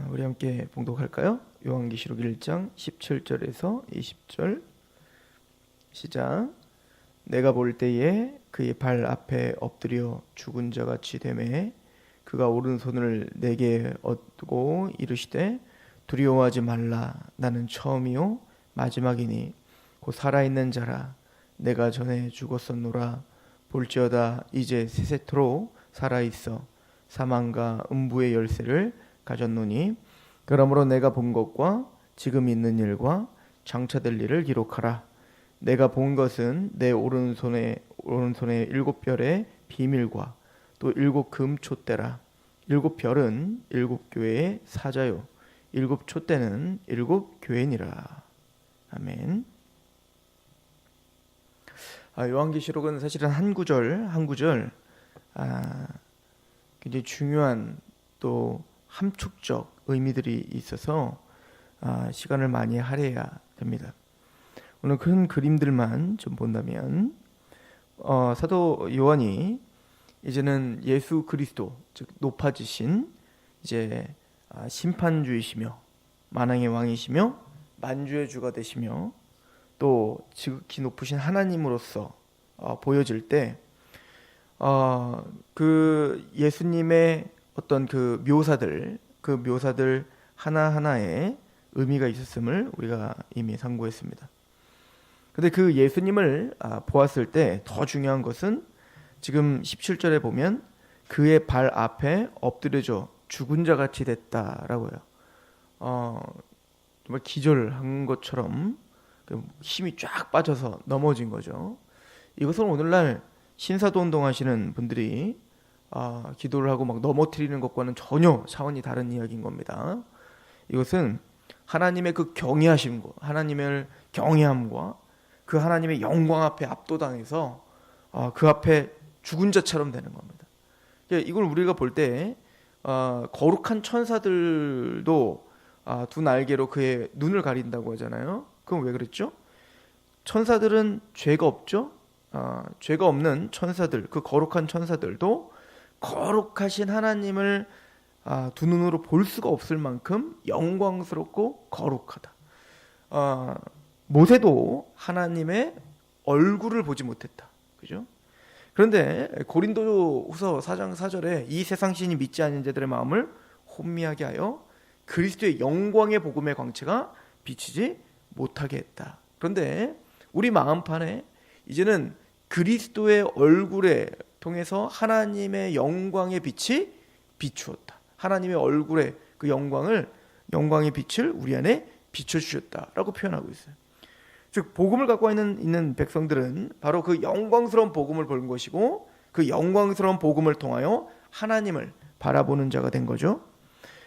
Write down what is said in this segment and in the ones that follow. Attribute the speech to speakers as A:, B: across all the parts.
A: 우리 함께 봉독할까요? 요한계시록 1장 17절에서 20절 시작. 내가 볼 때에 그의 발 앞에 엎드려 죽은 자 같이 되매 그가 오른손을 내게 얻고 이르시되 두려워하지 말라. 나는 처음이요 마지막이니 곧 살아있는 자라. 내가 전에 죽었었노라. 볼지어다 이제 세세토록 살아있어 사망과 음부의 열쇠를 가졌노니 그러므로 내가 본 것과 지금 있는 일과 장차 될 일을 기록하라. 내가 본 것은 내 오른손에 일곱 별의 비밀과 또 일곱 금 촛대라. 일곱 별은 일곱 교회의 사자요 일곱 촛대는 일곱 교회니라. 아멘. 요한계시록은 사실은 한 구절 굉장히 중요한 또 함축적 의미들이 있어서 시간을 많이 할애해야 됩니다. 오늘 큰 그림들만 좀 본다면 사도 요한이 이제는 예수 그리스도 즉 높아지신 이제 심판주이시며 만왕의 왕이시며 만주의 주가 되시며 또 지극히 높으신 하나님으로서 보여질 때 그 예수님의 어떤 그 묘사들 하나하나에 의미가 있었음을 우리가 이미 상고했습니다. 근데 그 예수님을 보았을 때 더 중요한 것은 지금 17절에 보면 그의 발 앞에 엎드려져 죽은 자 같이 됐다라고 해요. 정말 기절한 것처럼 힘이 쫙 빠져서 넘어진 거죠. 이것은 오늘날 신사도 운동하시는 분들이 기도를 하고 막 넘어뜨리는 것과는 전혀 차원이 다른 이야기인 겁니다. 이것은 하나님의 그 경외하심과 하나님을 경외함과 그 하나님의 영광 앞에 압도당해서 그 앞에 죽은 자처럼 되는 겁니다. 이걸 우리가 볼 때 거룩한 천사들도 두 날개로 그의 눈을 가린다고 하잖아요. 그럼 왜 그랬죠? 천사들은 죄가 없죠? 죄가 없는 천사들, 그 거룩한 천사들도 거룩하신 하나님을 두 눈으로 볼 수가 없을 만큼 영광스럽고 거룩하다. 모세도 하나님의 얼굴을 보지 못했다. 그죠? 그런데 고린도후서 4장 4절에 이 세상 신이 믿지 않는 자들의 마음을 혼미하게 하여 그리스도의 영광의 복음의 광채가 비치지 못하게 했다. 그런데 우리 마음판에 이제는 그리스도의 얼굴에 통해서 하나님의 영광의 빛이 비추었다. 하나님의 얼굴에 그 영광의 빛을 우리 안에 비춰주셨다라고 표현하고 있어요. 즉 복음을 갖고 있는 백성들은 바로 그 영광스러운 복음을 본 것이고 그 영광스러운 복음을 통하여 하나님을 바라보는 자가 된 거죠.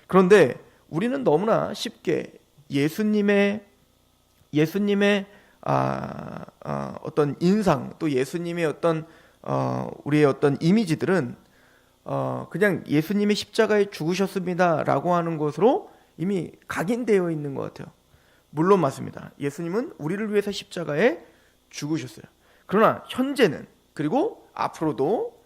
A: 그런데 우리는 너무나 쉽게 예수님의 어떤 인상 또 예수님의 어떤 우리의 어떤 이미지들은 그냥 예수님이 십자가에 죽으셨습니다라고 하는 것으로 이미 각인되어 있는 것 같아요. 물론 맞습니다. 예수님은 우리를 위해서 십자가에 죽으셨어요. 그러나 현재는 그리고 앞으로도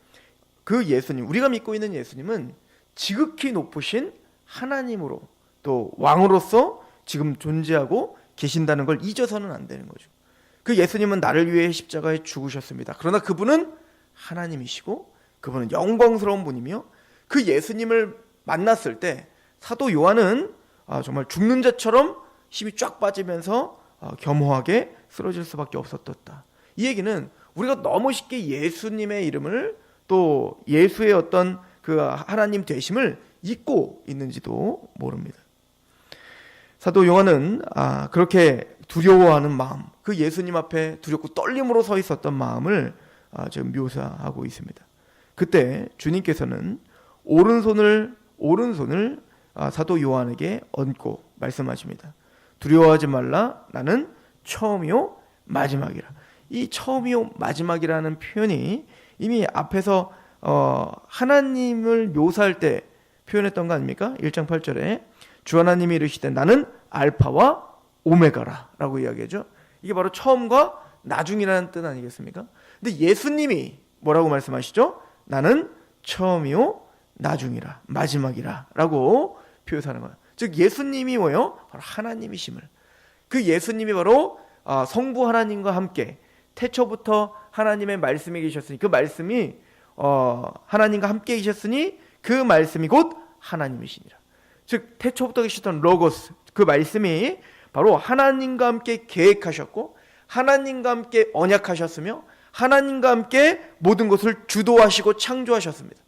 A: 그 예수님, 우리가 믿고 있는 예수님은 지극히 높으신 하나님으로 또 왕으로서 지금 존재하고 계신다는 걸 잊어서는 안 되는 거죠. 그 예수님은 나를 위해 십자가에 죽으셨습니다. 그러나 그분은 하나님이시고 그분은 영광스러운 분이며 그 예수님을 만났을 때 사도 요한은 정말 죽는 자처럼 힘이 쫙 빠지면서 겸허하게 쓰러질 수밖에 없었다. 이 얘기는 우리가 너무 쉽게 예수님의 이름을 또 예수의 어떤 그 하나님 되심을 잊고 있는지도 모릅니다. 사도 요한은 그렇게 두려워하는 마음, 그 예수님 앞에 두렵고 떨림으로 서 있었던 마음을 지금 묘사하고 있습니다. 그때 주님께서는 오른손을 사도 요한에게 얹고 말씀하십니다. 두려워하지 말라. 나는 처음이요 마지막이라. 이 처음이요 마지막이라는 표현이 이미 앞에서 하나님을 묘사할 때 표현했던 거 아닙니까? 1장 8절에 주 하나님이 이르시되 나는 알파와 오메가라 라고 이야기하죠. 이게 바로 처음과 나중이라는 뜻 아니겠습니까? 근데 예수님이 뭐라고 말씀하시죠? 나는 처음이요 나중이라 마지막이라 라고 표현하는 거예요. 즉 예수님이 뭐예요? 바로 하나님이심을, 그 예수님이 바로 성부 하나님과 함께 태초부터 하나님의 말씀이 계셨으니, 그 말씀이 하나님과 함께 계셨으니 그 말씀이 곧 하나님이시니라. 즉 태초부터 계셨던 로고스, 그 말씀이 바로 하나님과 함께 계획하셨고 하나님과 함께 언약하셨으며 하나님과 함께 모든 것을 주도하시고 창조하셨습니다.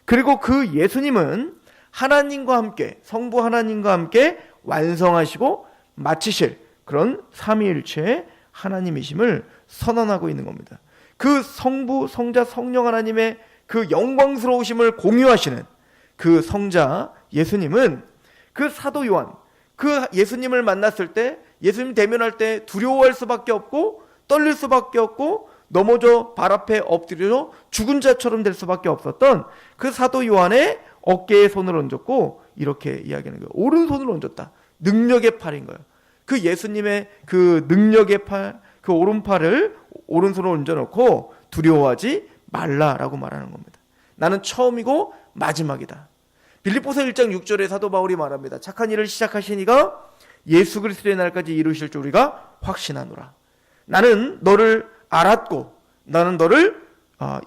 A: 그리고 그 예수님은 하나님과 함께, 성부 하나님과 함께 완성하시고 마치실 그런 삼위일체의 하나님이심을 선언하고 있는 겁니다. 그 성부, 성자, 성령 하나님의 그 영광스러우심을 공유하시는 그 성자 예수님은, 그 사도 요한, 그 예수님을 만났을 때, 예수님 대면할 때 두려워할 수밖에 없고 떨릴 수밖에 없고 넘어져 발 앞에 엎드려 죽은 자처럼 될 수밖에 없었던 그 사도 요한의 어깨에 손을 얹었고 이렇게 이야기하는 거예요. 오른손을 얹었다. 능력의 팔인 거예요. 그 예수님의 그 능력의 팔, 그 오른팔을 오른손을 얹어놓고 두려워하지 말라라고 말하는 겁니다. 나는 처음이고 마지막이다. 빌립보서 1장 6절에 사도 바울이 말합니다. 착한 일을 시작하신 이가 예수 그리스도의 날까지 이루실 줄 우리가 확신하노라. 나는 너를 알았고, 나는 너를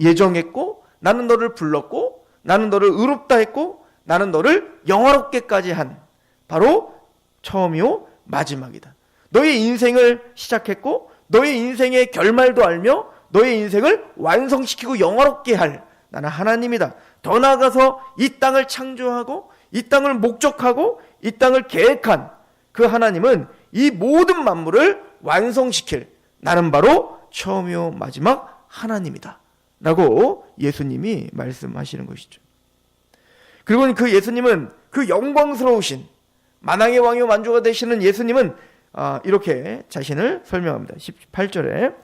A: 예정했고, 나는 너를 불렀고, 나는 너를 의롭다 했고, 나는 너를 영화롭게까지 한 바로 처음이요 마지막이다. 너의 인생을 시작했고 너의 인생의 결말도 알며 너의 인생을 완성시키고 영화롭게 할 나는 하나님이다. 더 나아가서 이 땅을 창조하고 이 땅을 목적하고 이 땅을 계획한 그 하나님은 이 모든 만물을 완성시킬 나는 바로 처음이요 마지막 하나님이다 라고 예수님이 말씀하시는 것이죠. 그리고 그 예수님은, 그 영광스러우신 만왕의 왕이요 만주가 되시는 예수님은 이렇게 자신을 설명합니다. 18절에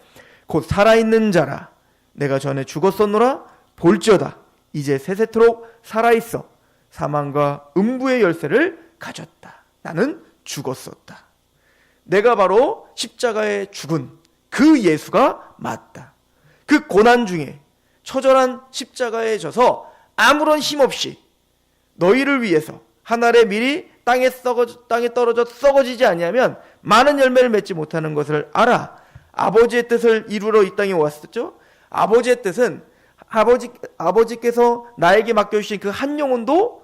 A: 곧 살아있는 자라 내가 전에 죽었었노라 볼지어다 이제 세세토록 살아있어 사망과 음부의 열쇠를 가졌다. 나는 죽었었다. 내가 바로 십자가에 죽은 그 예수가 맞다. 그 고난 중에 처절한 십자가에 져서 아무런 힘없이 너희를 위해서 한 알의 밀이 땅에 떨어져 썩어지지 아니하면 많은 열매를 맺지 못하는 것을 알아. 아버지의 뜻을 이루러 이 땅에 왔었죠. 아버지의 뜻은 아버지께서 나에게 맡겨주신 그 한 영혼도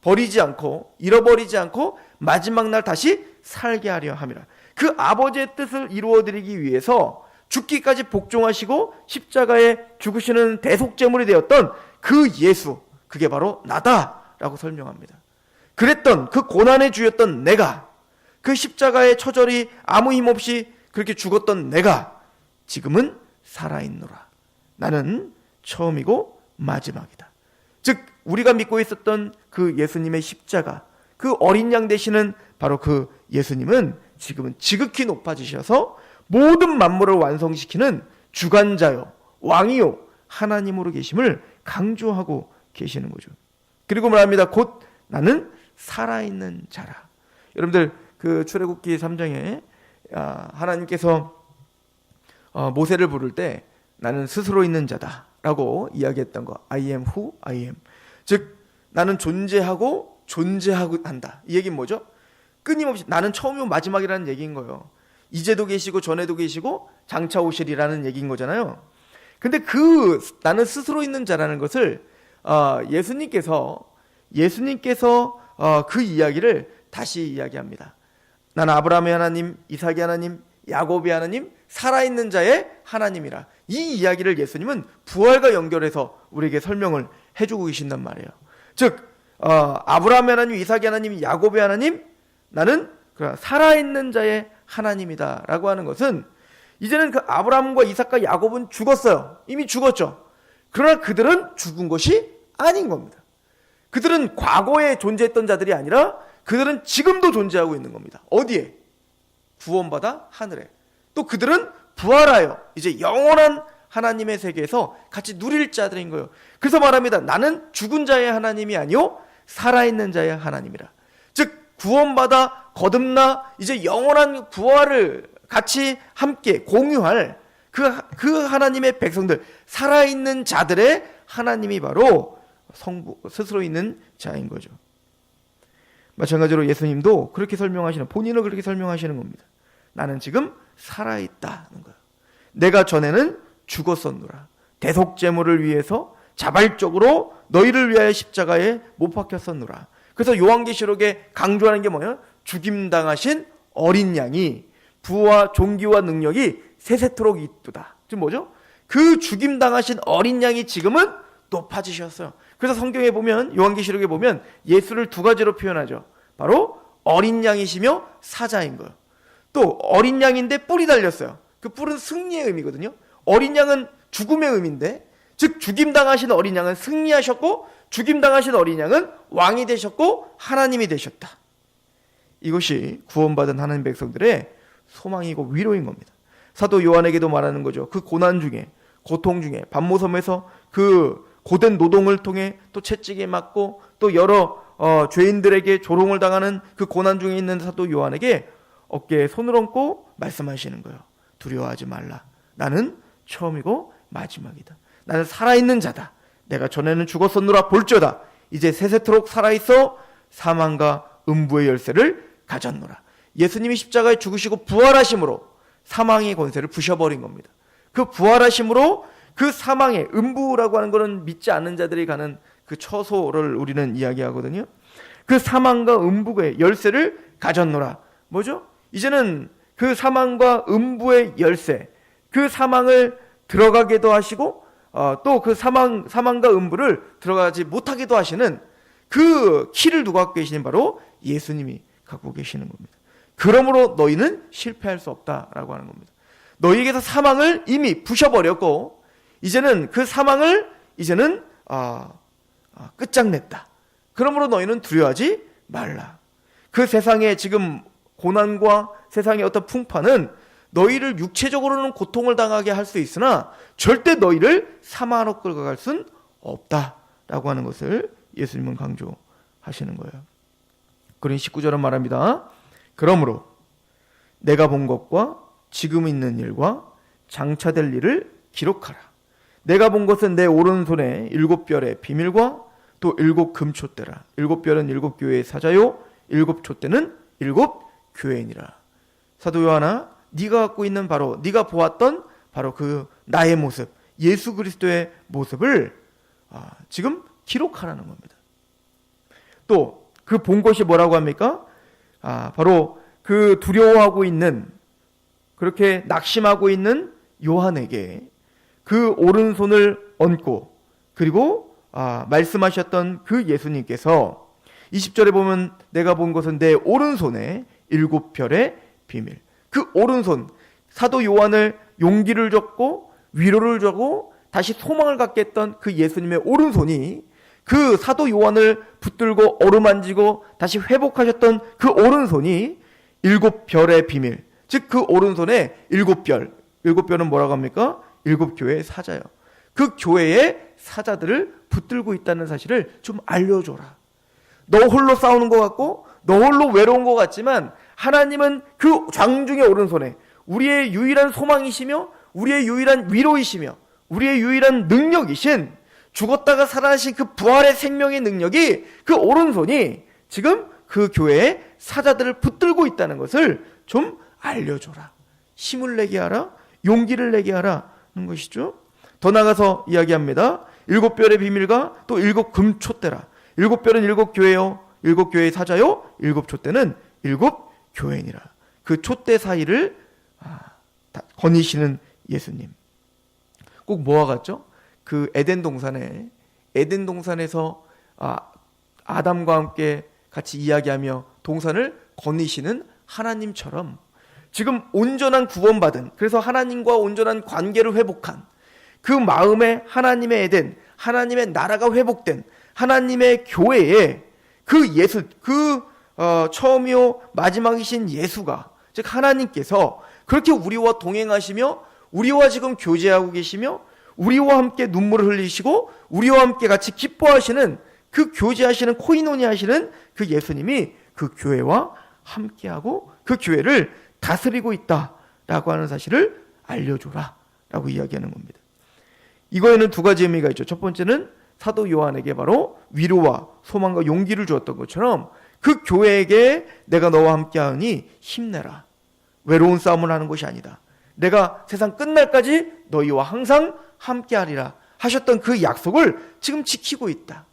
A: 버리지 않고 잃어버리지 않고 마지막 날 다시 살게 하려 함이라. 그 아버지의 뜻을 이루어드리기 위해서 죽기까지 복종하시고 십자가에 죽으시는 대속제물이 되었던 그 예수, 그게 바로 나다라고 설명합니다. 그랬던 그 고난의 주였던 내가, 그 십자가의 처절히 아무 힘없이 그렇게 죽었던 내가 지금은 살아있노라. 나는 처음이고 마지막이다. 즉 우리가 믿고 있었던 그 예수님의 십자가, 그 어린 양 되시는 바로 그 예수님은 지금은 지극히 높아지셔서 모든 만물을 완성시키는 주관자요 왕이요 하나님으로 계심을 강조하고 계시는 거죠. 그리고 말합니다. 곧 나는 살아있는 자라. 여러분들 그 출애굽기 3장에 하나님께서 모세를 부를 때 나는 스스로 있는 자다 라고 이야기했던 거, I am who I am. 즉 나는 존재하고 한다. 이 얘기는 뭐죠? 끊임없이 나는 처음이고 마지막이라는 얘기인 거예요. 이제도 계시고 전에도 계시고 장차 오시리라는 얘기인 거잖아요. 근데 그 나는 스스로 있는 자라는 것을 예수님께서 그 이야기를 다시 이야기합니다. 나는 아브라함의 하나님, 이삭의 하나님, 야곱의 하나님, 살아있는 자의 하나님이라. 이 이야기를 예수님은 부활과 연결해서 우리에게 설명을 해주고 계신단 말이에요. 즉 아브라함의 하나님, 이삭의 하나님, 야곱의 하나님, 나는 살아있는 자의 하나님이다 라고 하는 것은 이제는 그 아브라함과 이삭과 야곱은 죽었어요. 이미 죽었죠. 그러나 그들은 죽은 것이 아닌 겁니다. 그들은 과거에 존재했던 자들이 아니라 그들은 지금도 존재하고 있는 겁니다. 어디에? 구원받아 하늘에. 또 그들은 부활하여 이제 영원한 하나님의 세계에서 같이 누릴 자들인 거예요. 그래서 말합니다. 나는 죽은 자의 하나님이 아니요 살아있는 자의 하나님이라. 즉 구원받아 거듭나 이제 영원한 부활을 같이 함께 공유할 그 하나님의 백성들, 살아있는 자들의 하나님이 바로 성부 스스로 있는 자인 거죠. 마찬가지로 예수님도 그렇게 설명하시는, 본인을 그렇게 설명하시는 겁니다. 나는 지금 살아있다는 거예요. 내가 전에는 죽었었노라. 대속제물을 위해서 자발적으로 너희를 위하여 십자가에 못 박혔었노라. 그래서 요한계시록에 강조하는 게 뭐예요? 죽임당하신 어린 양이 부와 존귀와 능력이 세세토록 있도다. 지금 뭐죠? 그 죽임당하신 어린 양이 지금은 높아지셨어요. 그래서 성경에 보면, 요한계시록에 보면 예수를 두 가지로 표현하죠. 바로 어린 양이시며 사자인 거예요. 또 어린 양인데 뿔이 달렸어요. 그 뿔은 승리의 의미거든요. 어린 양은 죽음의 의미인데, 즉 죽임당하신 어린 양은 승리하셨고, 죽임당하신 어린 양은 왕이 되셨고 하나님이 되셨다. 이것이 구원받은 하나님 백성들의 소망이고 위로인 겁니다. 사도 요한에게도 말하는 거죠. 그 고난 중에, 고통 중에, 반모섬에서 그 고된 노동을 통해 또 채찍에 맞고 또 여러 죄인들에게 조롱을 당하는 그 고난 중에 있는 사도 요한에게 어깨에 손을 얹고 말씀하시는 거예요. 두려워하지 말라. 나는 처음이고 마지막이다. 나는 살아있는 자다. 내가 전에는 죽었었노라 볼지어다. 이제 세세토록 살아있어 사망과 음부의 열쇠를 가졌노라. 예수님이 십자가에 죽으시고 부활하심으로 사망의 권세를 부셔버린 겁니다. 그 부활하심으로 그 사망의, 음부라고 하는 것은 믿지 않는 자들이 가는 그 처소를 우리는 이야기하거든요. 그 사망과 음부의 열쇠를 가졌노라. 뭐죠? 이제는 그 사망과 음부의 열쇠, 그 사망을 들어가게도 하시고 또 그 사망과 음부를 들어가지 못하게도 하시는 그 키를 누가 갖고 계시는, 바로 예수님이 갖고 계시는 겁니다. 그러므로 너희는 실패할 수 없다라고 하는 겁니다. 너희에게서 사망을 이미 부셔버렸고 이제는 그 사망을 이제는 끝장냈다. 그러므로 너희는 두려워하지 말라. 그 세상에 지금 고난과 세상의 어떤 풍파는 너희를 육체적으로는 고통을 당하게 할 수 있으나 절대 너희를 사망으로 끌어갈 수는 없다라고 하는 것을 예수님은 강조하시는 거예요. 그러니 19절은 말합니다. 그러므로 내가 본 것과 지금 있는 일과 장차될 일을 기록하라. 내가 본 것은 내 오른손에 7별의 비밀과 또 7 금촛대라. 7별은 7 교회의 사자요 7 촛대는 7 교회이니라. 사도 요한아, 네가 갖고 있는 바로 네가 보았던 바로 그 나의 모습, 예수 그리스도의 모습을 지금 기록하라는 겁니다. 또 그 본 것이 뭐라고 합니까? 바로 그 두려워하고 있는, 그렇게 낙심하고 있는 요한에게 그 오른손을 얹고, 그리고 말씀하셨던 그 예수님께서 20절에 보면 내가 본 것은 내 오른손에 7별의 비밀. 그 오른손, 사도 요한을 용기를 줬고 위로를 주고 다시 소망을 갖게 했던 그 예수님의 오른손이 그 사도 요한을 붙들고 어루만지고 다시 회복하셨던 그 오른손이 7별의 비밀, 즉 그 오른손에 7별, 7별은 뭐라고 합니까? 7 교회의 사자요. 그 교회의 사자들을 붙들고 있다는 사실을 좀 알려줘라. 너 홀로 싸우는 것 같고 너 홀로 외로운 것 같지만 하나님은 그 장중의 오른손에 우리의 유일한 소망이시며 우리의 유일한 위로이시며 우리의 유일한 능력이신, 죽었다가 살아나신 그 부활의 생명의 능력이, 그 오른손이 지금 그 교회의 사자들을 붙들고 있다는 것을 좀 알려줘라. 힘을 내게 하라. 용기를 내게 하라는 것이죠. 더 나가서 이야기합니다. 7별의 비밀과 또 7 금촛대라. 7별은 7 교회요 7 교회의 사자요 7 촛대는 7 교회니라. 그 촛대 사이를 거니시는 예수님. 꼭 뭐와 같죠? 그 에덴 동산에서 아담과 함께 같이 이야기하며 동산을 거니시는 하나님처럼 지금 온전한 구원받은, 그래서 하나님과 온전한 관계를 회복한 그 마음에 하나님의 에덴, 하나님의 나라가 회복된 하나님의 교회에 그 예수, 처음이요 마지막이신 예수가, 즉 하나님께서 그렇게 우리와 동행하시며 우리와 지금 교제하고 계시며 우리와 함께 눈물을 흘리시고 우리와 함께 같이 기뻐하시는 그 교제하시는 코이노니 하시는 그 예수님이 그 교회와 함께하고 그 교회를 다스리고 있다라고 하는 사실을 알려줘라 라고 이야기하는 겁니다. 이거에는 두 가지 의미가 있죠. 첫 번째는 사도 요한에게 바로 위로와 소망과 용기를 주었던 것처럼 그 교회에게 내가 너와 함께하니 힘내라. 외로운 싸움을 하는 것이 아니다. 내가 세상 끝날까지 너희와 항상 함께하리라 하셨던 그 약속을 지금 지키고 있다.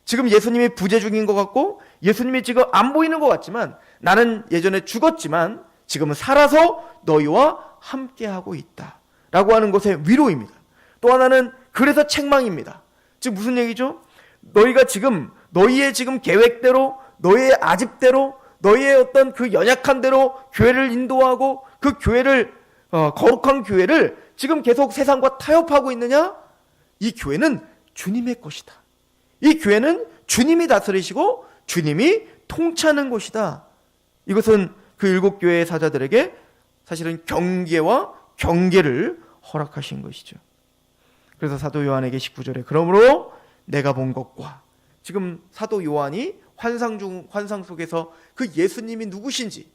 A: 지금 예수님이 부재 중인 것 같고 예수님이 지금 안 보이는 것 같지만 나는 예전에 죽었지만 지금은 살아서 너희와 함께하고 있다 라고 하는 것의 위로입니다. 또 하나는 그래서 책망입니다. 즉 무슨 얘기죠? 너희가 지금 너희의 지금 계획대로 너희의 아집대로 너희의 어떤 그 연약한 대로 교회를 인도하고 그 교회를 거룩한 교회를 지금 계속 세상과 타협하고 있느냐? 이 교회는 주님의 것이다. 이 교회는 주님이 다스리시고 주님이 통치하는 곳이다. 이것은 그 7교회의 사자들에게 사실은 경계와 경계를 허락하신 것이죠. 그래서 사도 요한에게 19절에 그러므로 내가 본 것과 지금 사도 요한이 환상 속에서 그 예수님이 누구신지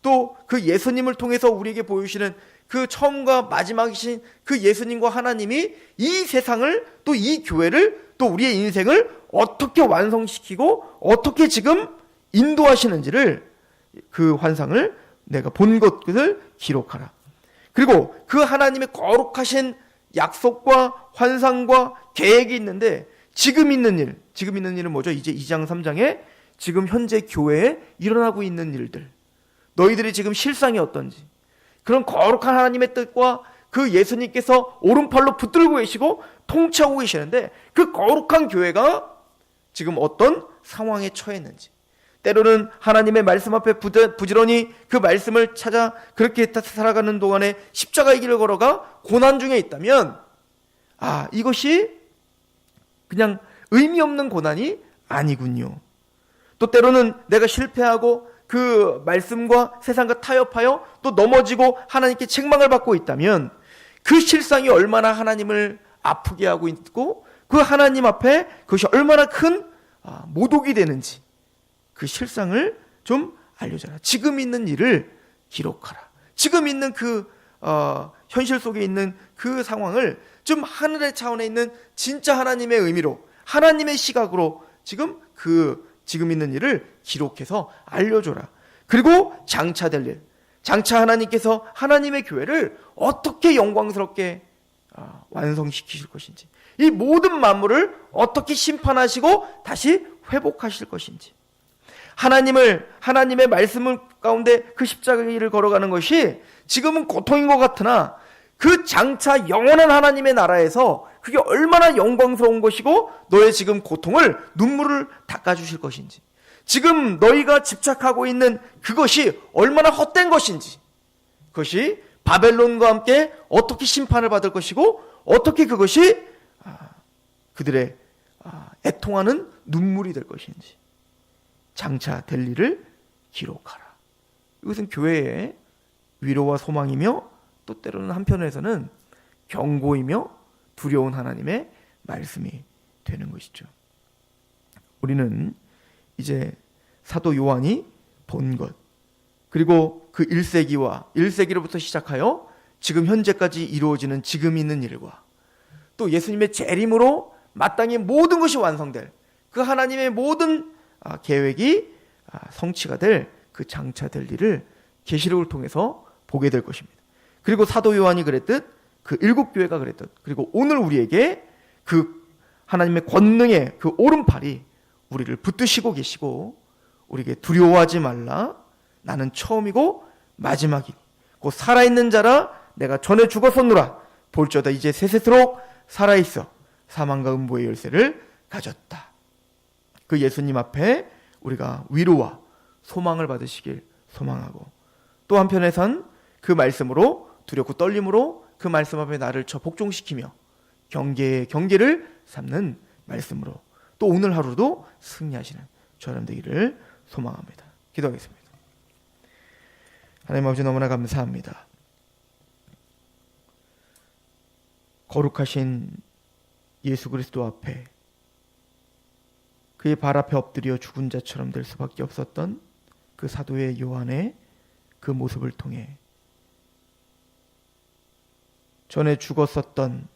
A: 또 그 예수님을 통해서 우리에게 보여주시는 그 처음과 마지막이신 그 예수님과 하나님이 이 세상을 또 이 교회를 또 우리의 인생을 어떻게 완성시키고 어떻게 지금 인도하시는지를 그 환상을 내가 본 것을 기록하라. 그리고 그 하나님의 거룩하신 약속과 환상과 계획이 있는데 지금 있는 일은 뭐죠? 이제 2장 3장에 지금 현재 교회에 일어나고 있는 일들, 너희들이 지금 실상이 어떤지, 그런 거룩한 하나님의 뜻과 그 예수님께서 오른팔로 붙들고 계시고 통치하고 계시는데 그 거룩한 교회가 지금 어떤 상황에 처했는지, 때로는 하나님의 말씀 앞에 부지런히 그 말씀을 찾아 그렇게 살아가는 동안에 십자가의 길을 걸어가 고난 중에 있다면 이것이 그냥 의미 없는 고난이 아니군요. 또 때로는 내가 실패하고 그 말씀과 세상과 타협하여 또 넘어지고 하나님께 책망을 받고 있다면 그 실상이 얼마나 하나님을 아프게 하고 있고 그 하나님 앞에 그것이 얼마나 큰 모독이 되는지 그 실상을 좀 알려줘라. 지금 있는 일을 기록하라. 지금 있는 그 현실 속에 있는 그 상황을 좀 하늘의 차원에 있는 진짜 하나님의 의미로 하나님의 시각으로 지금 있는 일을 기록해서 알려줘라. 그리고 장차될 일, 장차 하나님께서 하나님의 교회를 어떻게 영광스럽게 완성시키실 것인지, 이 모든 만물을 어떻게 심판하시고 다시 회복하실 것인지, 하나님의 말씀을 가운데 그 십자가의 길을 걸어가는 것이 지금은 고통인 것 같으나 그 장차 영원한 하나님의 나라에서 그게 얼마나 영광스러운 것이고 너의 지금 고통을 눈물을 닦아주실 것인지, 지금 너희가 집착하고 있는 그것이 얼마나 헛된 것인지, 그것이 바벨론과 함께 어떻게 심판을 받을 것이고 어떻게 그것이 그들의 애통하는 눈물이 될 것인지 장차 될 일을 기록하라. 이것은 교회의 위로와 소망이며 또 때로는 한편에서는 경고이며 두려운 하나님의 말씀이 되는 것이죠. 우리는 이제 사도 요한이 본 것, 그리고 그 1세기로부터 시작하여 지금 현재까지 이루어지는 지금 있는 일과 또 예수님의 재림으로 마땅히 모든 것이 완성될 그 하나님의 모든 계획이 성취가 될 그 장차 될 일을 계시록을 통해서 보게 될 것입니다. 그리고 사도 요한이 그랬듯 그 7교회가 그랬듯, 그리고 오늘 우리에게 그 하나님의 권능의 그 오른팔이 우리를 붙드시고 계시고 우리에게 두려워하지 말라, 나는 처음이고 마지막이니 곧 살아있는 자라, 내가 전에 죽었었노라, 볼지어다 이제 세세토록 살아있어 사망과 음보의 열쇠를 가졌다. 그 예수님 앞에 우리가 위로와 소망을 받으시길 소망하고, 또 한편에선 그 말씀으로 두렵고 떨림으로 그 말씀 앞에 나를 복종시키며 경계를 삼는 말씀으로 또 오늘 하루도 승리하시는 저는 되기를 소망합니다. 기도하겠습니다. 하나님 아버지, 너무나 감사합니다. 거룩하신 예수 그리스도 앞에 그의 발 앞에 엎드려 죽은 자처럼 될 수밖에 없었던 그 사도의 요한의 그 모습을 통해 전에 죽었었던,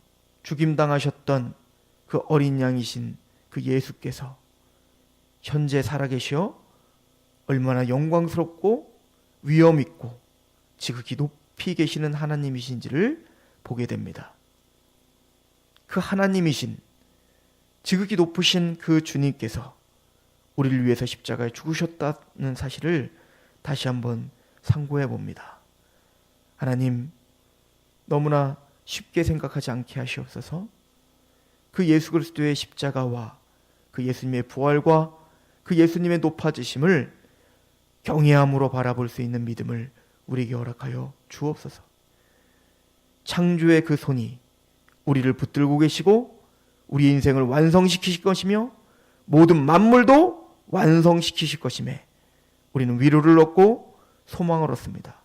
A: 죽임당하셨던 그 어린 양이신 그 예수께서 현재 살아계시어 얼마나 영광스럽고 위엄 있고 지극히 높이 계시는 하나님이신지를 보게 됩니다. 그 하나님이신 지극히 높으신 그 주님께서 우리를 위해서 십자가에 죽으셨다는 사실을 다시 한번 상고해 봅니다. 하나님, 너무나 쉽게 생각하지 않게 하시옵소서. 그 예수 그리스도의 십자가와 그 예수님의 부활과 그 예수님의 높아지심을 경외함으로 바라볼 수 있는 믿음을 우리에게 허락하여 주옵소서. 창조의 그 손이 우리를 붙들고 계시고 우리 인생을 완성시키실 것이며 모든 만물도 완성시키실 것임에 우리는 위로를 얻고 소망을 얻습니다.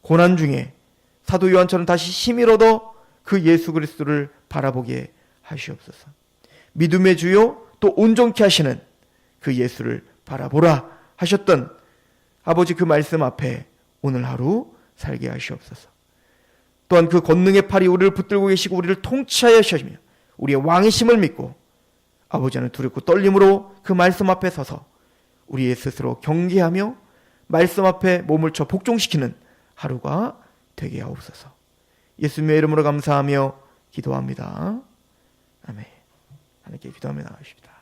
A: 고난 중에 사도 요한처럼 다시 힘을 얻어 그 예수 그리스도를 바라보게 하시옵소서. 믿음의 주요 또 온전케 하시는 그 예수를 바라보라 하셨던 아버지 그 말씀 앞에 오늘 하루 살게 하시옵소서. 또한 그 권능의 팔이 우리를 붙들고 계시고 우리를 통치하여 하시며 우리의 왕이심을 믿고 아버지는 두렵고 떨림으로 그 말씀 앞에 서서 우리의 스스로 경계하며 말씀 앞에 몸을 쳐 복종시키는 하루가 되게 하옵소서. 예수님의 이름으로 감사하며 기도합니다. 아멘. 하나님께 기도하며 나가십시다.